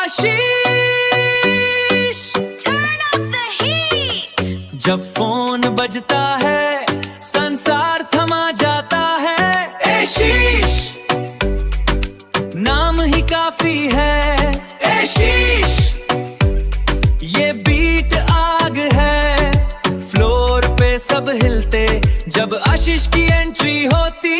Ashish. Turn up the heat. जब phone बजता है संसार थमा जाता है। ए शीश, नाम ही काफी है। ए शीश, ये बीट आग है। फ्लोर पे सब हिलते जब आशीष की एंट्री होती।